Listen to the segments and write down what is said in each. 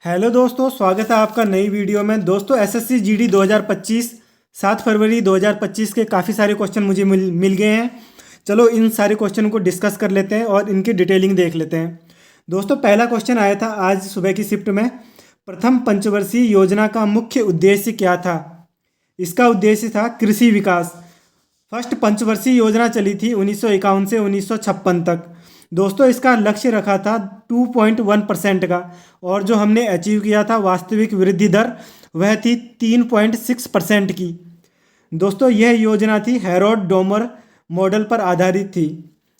Hello दोस्तों, स्वागत है आपका नई वीडियो में। दोस्तों एसएससी जीडी 2025 7 फरवरी 2025 के काफ़ी सारे क्वेश्चन मुझे मिल गए हैं। चलो इन सारे क्वेश्चन को डिस्कस कर लेते हैं और इनकी डिटेलिंग देख लेते हैं। दोस्तों पहला क्वेश्चन आया था आज सुबह की शिफ्ट में। प्रथम पंचवर्षीय योजना का मुख्य उद्देश्य क्या था? इसका उद्देश्य था कृषि विकास। फर्स्ट पंचवर्षीय योजना चली थी 1951 से 1956 तक। दोस्तों इसका लक्ष्य रखा था 2.1% का, और जो हमने अचीव किया था वास्तविक वृद्धि दर वह थी 3.6% की। दोस्तों यह योजना थी हेरोड डोमर मॉडल पर आधारित थी।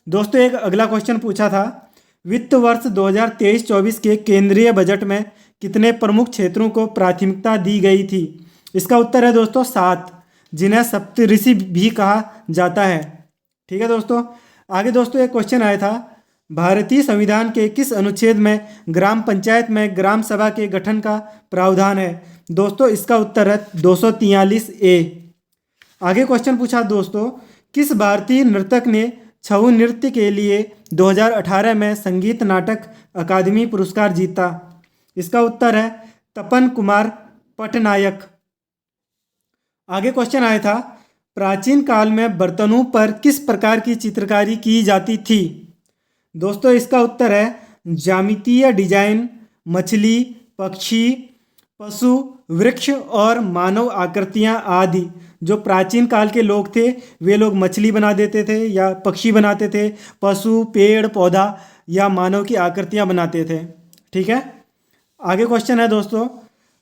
दोस्तों एक अगला क्वेश्चन पूछा था, वित्त वर्ष 2023-24 के केंद्रीय बजट में कितने प्रमुख क्षेत्रों को प्राथमिकता दी गई थी? इसका उत्तर है दोस्तों 7, जिन्हें सप्तऋषि भी कहा जाता है। ठीक है दोस्तों। आगे दोस्तों एक क्वेश्चन आया था, भारतीय संविधान के किस अनुच्छेद में ग्राम पंचायत में ग्राम सभा के गठन का प्रावधान है? दोस्तों इसका उत्तर है 243 ए। आगे क्वेश्चन पूछा दोस्तों, किस भारतीय नर्तक ने छऊ नृत्य के लिए 2018 में संगीत नाटक अकादमी पुरस्कार जीता? इसका उत्तर है तपन कुमार पटनायक। आगे क्वेश्चन आया था, प्राचीन काल में बर्तनों पर किस प्रकार की चित्रकारी की जाती थी? दोस्तों इसका उत्तर है ज्यामितीय डिजाइन, मछली, पक्षी, पशु, वृक्ष और मानव आकृतियां आदि। जो प्राचीन काल के लोग थे वे लोग मछली बना देते थे या पक्षी बनाते थे, पशु, पेड़ पौधा या मानव की आकृतियां बनाते थे। ठीक है। आगे क्वेश्चन है दोस्तों,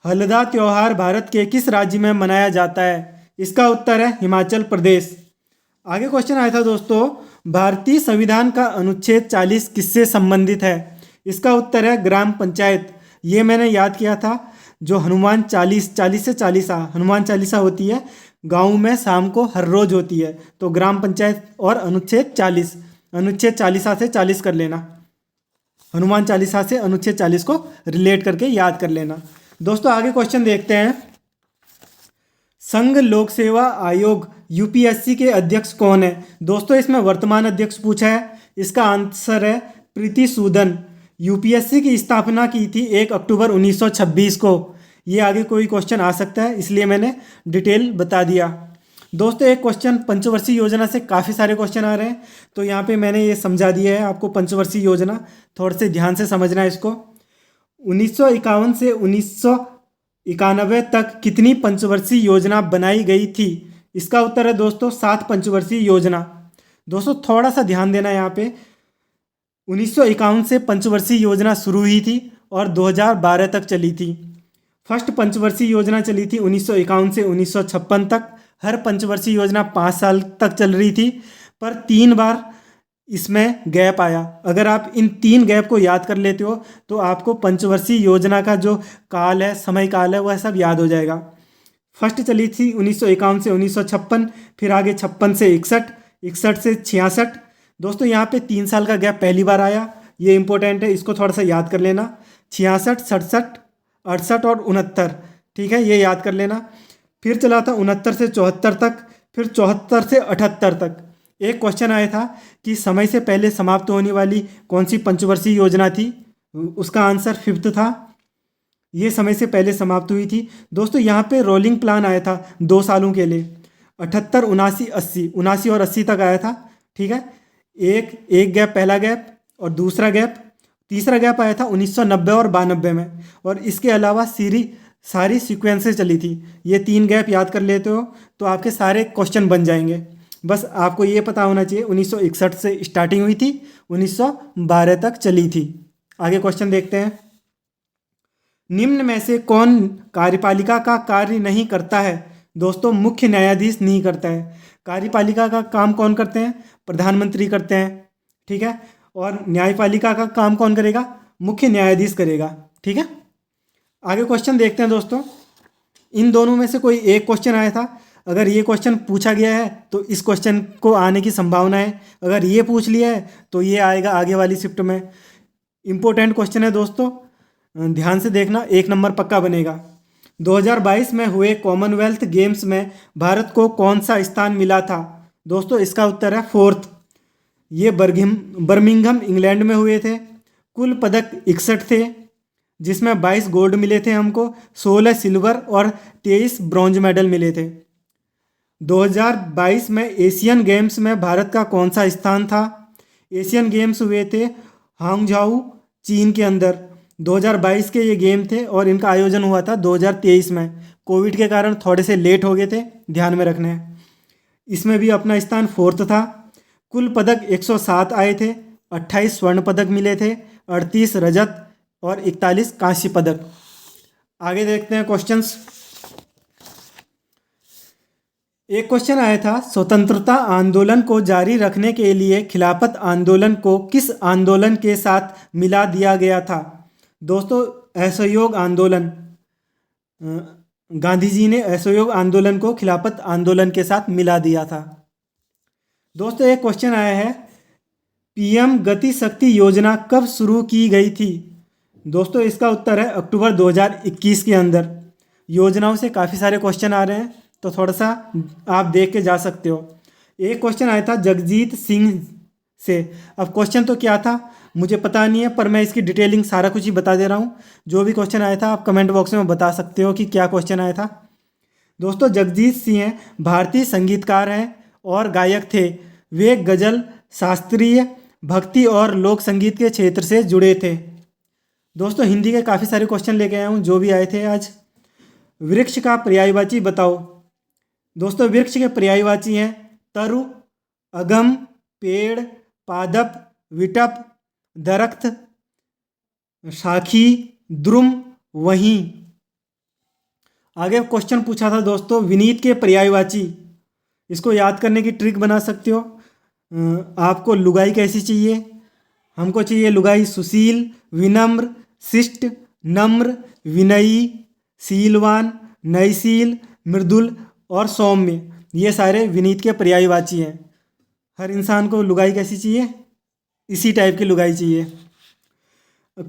हलदा त्योहार भारत के किस राज्य में मनाया जाता है? इसका उत्तर है हिमाचल प्रदेश। आगे क्वेश्चन आया था दोस्तों, भारतीय संविधान का अनुच्छेद 40 किससे संबंधित है? इसका उत्तर है ग्राम पंचायत। ये मैंने याद किया था, जो हनुमान 40 से 40 हनुमान चालीसा होती है गाँव में शाम को हर रोज होती है, तो ग्राम पंचायत और अनुच्छेद 40 से 40 कर लेना, हनुमान चालीसा से अनुच्छेद 40 को रिलेट करके याद कर लेना। दोस्तों आगे क्वेश्चन देखते हैं, संघ लोक सेवा आयोग यूपीएससी के अध्यक्ष कौन है? दोस्तों इसमें वर्तमान अध्यक्ष पूछा है, इसका आंसर है प्रीति सूदन। यूपीएससी की स्थापना की थी 1 अक्टूबर 1926 को। ये आगे कोई क्वेश्चन आ सकता है, इसलिए मैंने डिटेल बता दिया। दोस्तों एक क्वेश्चन, पंचवर्षीय योजना से काफ़ी सारे क्वेश्चन आ रहे हैं, तो यहाँ पे मैंने ये समझा दिया है आपको पंचवर्षीय योजना, थोड़े से ध्यान से समझना है इसको। 1951 से 1991 तक कितनी पंचवर्षीय योजना बनाई गई थी? इसका उत्तर है दोस्तों 7 पंचवर्षीय योजना। दोस्तों थोड़ा सा ध्यान देना यहाँ पे, 1951 से पंचवर्षीय योजना शुरू हुई थी और 2012 तक चली थी। फर्स्ट पंचवर्षीय योजना चली थी 1951 से 1956 तक। हर पंचवर्षीय योजना 5 साल तक चल रही थी, पर 3 बार इसमें गैप आया। अगर आप इन 3 गैप को याद कर लेते हो तो आपको पंचवर्षीय योजना का जो काल है, समय काल है, वह सब याद हो जाएगा। फर्स्ट चली थी 1951 से 1956, फिर आगे 56 से 61, 61 से 66। दोस्तों यहाँ पे 3 साल का गैप पहली बार आया, ये इंपॉर्टेंट है, इसको थोड़ा सा याद कर लेना। 66, 67, 68 और 69। ठीक है, ये याद कर लेना। फिर चला था 69 से 74 तक, फिर 74 से 78 तक। एक क्वेश्चन आया था कि समय से पहले समाप्त होने वाली कौन सी पंचवर्षीय योजना थी? उसका आंसर 5th था, ये समय से पहले समाप्त हुई थी। दोस्तों यहाँ पे रोलिंग प्लान आया था 2 सालों के लिए, 78, 79, 80, 79 और 80 तक आया था। ठीक है, एक गैप, पहला गैप और दूसरा गैप, तीसरा गैप आया था 1990 और 92 में, और इसके अलावा सारी सीक्वेंसेस चली थी। ये 3 गैप याद कर लेते हो तो आपके सारे क्वेश्चन बन जाएंगे। बस आपको ये पता होना चाहिए 1961 से स्टार्टिंग हुई थी, 1912 तक चली थी। आगे क्वेश्चन देखते हैं, निम्न में से कौन कार्यपालिका का कार्य नहीं करता है? दोस्तों मुख्य न्यायाधीश नहीं करता है। कार्यपालिका का काम कौन करते हैं? प्रधानमंत्री करते हैं। ठीक है, और न्यायपालिका का काम कौन करेगा? मुख्य न्यायाधीश करेगा। ठीक है, आगे क्वेश्चन देखते हैं दोस्तों, इन दोनों में से कोई एक क्वेश्चन आया था। अगर ये क्वेश्चन पूछा गया है तो इस क्वेश्चन को आने की संभावना है, अगर ये पूछ लिया है तो ये आएगा आगे वाली शिफ्ट में। इंपॉर्टेंट क्वेश्चन है दोस्तों, ध्यान से देखना, 1 नंबर पक्का बनेगा। 2022 में हुए कॉमनवेल्थ गेम्स में भारत को कौन सा स्थान मिला था? दोस्तों इसका उत्तर है 4th। ये बर्मिंघम इंग्लैंड में हुए थे। कुल पदक 61 थे। जिसमें 22 गोल्ड मिले थे हमको, 16 सिल्वर और 23 ब्रॉन्ज मेडल मिले थे। 2022 में एशियन गेम्स में भारत का कौन सा स्थान था? एशियन गेम्स हुए थे हांगझाऊ, चीन के अंदर। 2022 के ये गेम थे और इनका आयोजन हुआ था 2023 में। कोविड के कारण थोड़े से लेट हो गए थे, ध्यान में रखना है। इसमें भी अपना स्थान 4th था। कुल पदक 107 आए थे, 28 स्वर्ण पदक मिले थे, 38 रजत और 41 कांस्य पदक। आगे देखते हैं क्वेश्चंस। एक क्वेश्चन आया था, स्वतंत्रता आंदोलन को जारी रखने के लिए खिलाफत आंदोलन को किस आंदोलन के साथ मिला दिया गया था? दोस्तों, असहयोग आंदोलन। गांधी जी ने असहयोग आंदोलन को खिलाफत आंदोलन के साथ मिला दिया था। दोस्तों, एक क्वेश्चन आया है, पीएम गति शक्ति योजना कब शुरू की गई थी? दोस्तों, इसका उत्तर है अक्टूबर 2021 के अंदर। योजनाओं से काफ़ी सारे क्वेश्चन आ रहे हैं, तो थोड़ा सा आप देख के जा सकते हो। एक क्वेश्चन आया था जगजीत सिंह से। अब क्वेश्चन तो क्या था मुझे पता नहीं है, पर मैं इसकी डिटेलिंग सारा कुछ ही बता दे रहा हूँ। जो भी क्वेश्चन आया था आप कमेंट बॉक्स में बता सकते हो कि क्या क्वेश्चन आया था। दोस्तों, जगजीत सिंह भारतीय संगीतकार हैं और गायक थे। वे गज़ल, शास्त्रीय, भक्ति और लोक संगीत के क्षेत्र से जुड़े थे। दोस्तों, हिंदी के काफ़ी सारे क्वेश्चन लेके आया हूँ जो भी आए थे आज। वृक्ष का पर्यायवाची बताओ। दोस्तों, वृक्ष के पर्यायवाची हैं तरु, अगम, पेड़, पादप, विटप, दरख्त, शाखी, द्रुम, वहीं। आगे क्वेश्चन पूछा था दोस्तों विनीत के पर्यायवाची। इसको याद करने की ट्रिक बना सकते हो। आपको लुगाई कैसी चाहिए? हमको चाहिए लुगाई सुशील, विनम्र, शिष्ट, नम्र, विनयी, शीलवान, नयशील, मृदुल और सौम्य। ये सारे विनीत के पर्यायवाची हैं। हर इंसान को लुगाई कैसी चाहिए? इसी टाइप की लुगाई चाहिए।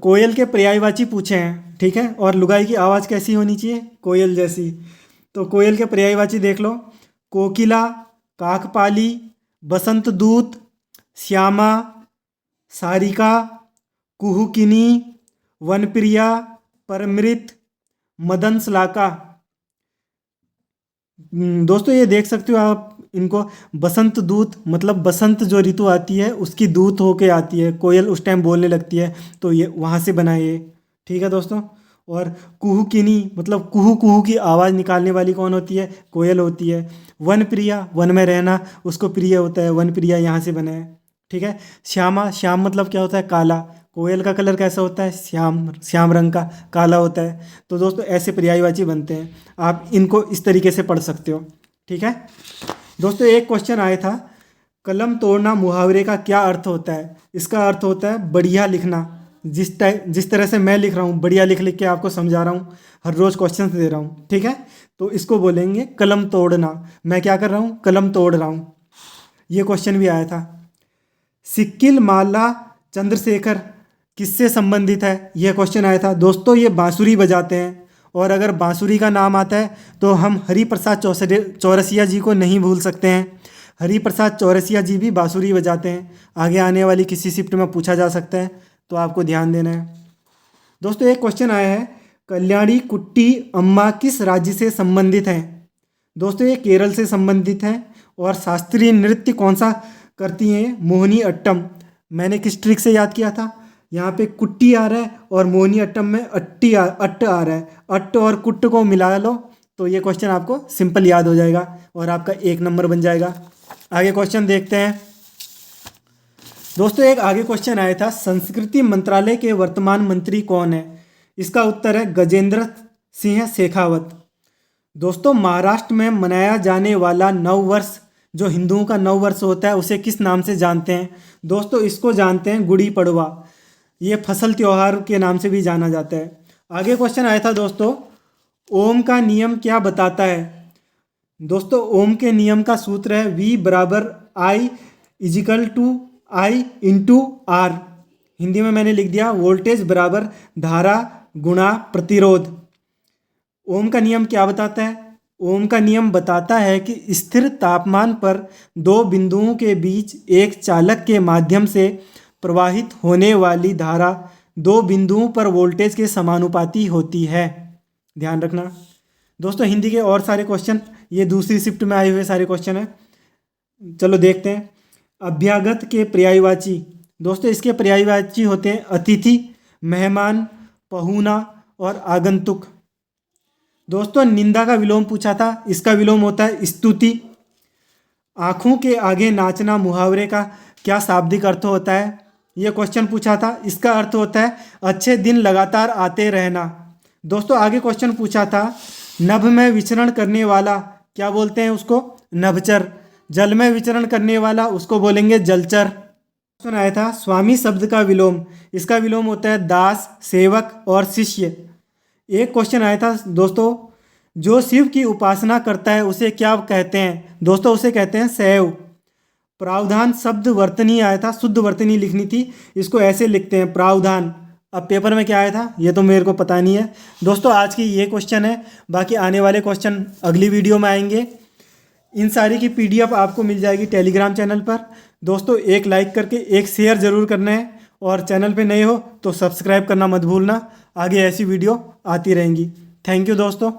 कोयल के पर्यायवाची पूछे हैं, ठीक है। और लुगाई की आवाज़ कैसी होनी चाहिए? कोयल जैसी। तो कोयल के पर्यायवाची देख लो, कोकिला, काकपाली, बसंत दूत, श्यामा, सारिका, कुहुकिनी, वनप्रिया, परमृत, मदन श्लाका। दोस्तों, ये देख सकते हो आप इनको, बसंत दूत मतलब बसंत जो ऋतु आती है उसकी दूत होके आती है, कोयल उस टाइम बोलने लगती है, तो ये वहाँ से बना है ये, ठीक है दोस्तों। और कुहुकिनी मतलब कुहू कुहू की आवाज़ निकालने वाली कौन होती है? कोयल होती है। वन प्रिया, वन में रहना उसको प्रिय होता है, वन प्रिया यहाँ से बना है, ठीक है। श्यामा, श्याम मतलब क्या होता है? काला। कोयल का कलर कैसा होता है? श्याम, श्याम रंग का, काला होता है। तो दोस्तों, ऐसे पर्यायवाची बनते हैं। आप इनको इस तरीके से पढ़ सकते हो, ठीक है दोस्तों। एक क्वेश्चन आया था, कलम तोड़ना मुहावरे का क्या अर्थ होता है? इसका अर्थ होता है बढ़िया लिखना। जिस तरह से मैं लिख रहा हूँ, बढ़िया लिख लिख के आपको समझा रहा हूँ, हर रोज़ क्वेश्चन दे रहा हूँ, ठीक है। तो इसको बोलेंगे कलम तोड़ना। मैं क्या कर रहा हूँ? कलम तोड़ रहा हूँ। ये क्वेश्चन भी आया था। सिक्किल माला चंद्रशेखर किससे संबंधित है? यह क्वेश्चन आया था। दोस्तों, ये बांसुरी बजाते हैं, और अगर बांसुरी का नाम आता है तो हम हरिप्रसाद चौरसिया जी को नहीं भूल सकते हैं। हरिप्रसाद चौरसिया जी भी बांसुरी बजाते हैं। आगे आने वाली किसी शिफ्ट में पूछा जा सकता है, तो आपको ध्यान देना है। दोस्तों, एक क्वेश्चन आया है, कल्याणी कुट्टी अम्मा किस राज्य से संबंधित हैं? दोस्तों, ये केरल से संबंधित हैं। और शास्त्रीय नृत्य कौन सा करती हैं? मोहिनी अट्टम। मैंने किस ट्रिक से याद किया था? यहाँ पे कुट्टी आ रहा है और मोहिनी अट्टम में अट्ट आ रहा है। अट्ट और कुट्ट को मिला लो तो ये क्वेश्चन आपको सिंपल याद हो जाएगा और आपका 1 नंबर बन जाएगा। आगे क्वेश्चन देखते हैं दोस्तों। एक आगे क्वेश्चन आया था, संस्कृति मंत्रालय के वर्तमान मंत्री कौन है? इसका उत्तर है गजेंद्र सिंह शेखावत। दोस्तों, महाराष्ट्र में मनाया जाने वाला नव वर्ष, जो हिंदुओं का नव वर्ष होता है, उसे किस नाम से जानते हैं? दोस्तों, इसको जानते हैं गुड़ी पड़वा। ये फसल त्योहार के नाम से भी जाना जाता है। आगे क्वेश्चन आया था दोस्तों, ओम का नियम क्या बताता है? दोस्तों, ओम के नियम का सूत्र है V बराबर I is equal to I into R। Hindi में मैंने लिख दिया वोल्टेज बराबर धारा गुणा प्रतिरोध। ओम का नियम क्या बताता है? ओम का नियम बताता है कि स्थिर तापमान पर 2 बिंदुओं के बीच एक चालक के माध्यम से प्रवाहित होने वाली धारा दो बिंदुओं पर वोल्टेज के समानुपाती होती है? ध्यान रखना दोस्तों। हिंदी के और सारे क्वेश्चन, ये दूसरी शिफ्ट में आए हुए सारे क्वेश्चन हैं। चलो देखते हैं। अभ्यागत के पर्यायवाची, दोस्तों इसके पर्यायवाची होते हैं अतिथि, मेहमान, पहुना और आगंतुक। दोस्तों निंदा का विलोम पूछा था, इसका विलोम होता है स्तुति। आँखों के आगे नाचना मुहावरे का क्या शाब्दिक अर्थ होता है? ये क्वेश्चन पूछा था, इसका अर्थ होता है अच्छे दिन लगातार आते रहना। दोस्तों आगे क्वेश्चन पूछा था नभ में विचरण करने वाला क्या बोलते हैं उसको? नभचर। जल में विचरण करने वाला उसको बोलेंगे जलचर। क्वेश्चन आया था स्वामी शब्द का विलोम, इसका विलोम होता है दास, सेवक और शिष्य। एक क्वेश्चन आया था दोस्तों जो शिव की उपासना करता है उसे क्या कहते हैं? दोस्तों उसे कहते हैं शैव। प्रावधान शब्द वर्तनी आया था, शुद्ध वर्तनी लिखनी थी, इसको ऐसे लिखते हैं प्रावधान। अब पेपर में क्या आया था ये तो मेरे को पता नहीं है। दोस्तों आज की ये क्वेश्चन है, बाकी आने वाले क्वेश्चन अगली वीडियो में आएंगे। इन सारी की PDF आपको मिल जाएगी टेलीग्राम चैनल पर। दोस्तों एक लाइक करके एक शेयर ज़रूर करना है, और चैनल पे नए हो तो सब्सक्राइब करना मत भूलना। आगे ऐसी वीडियो आती रहेंगी। थैंक यू दोस्तों।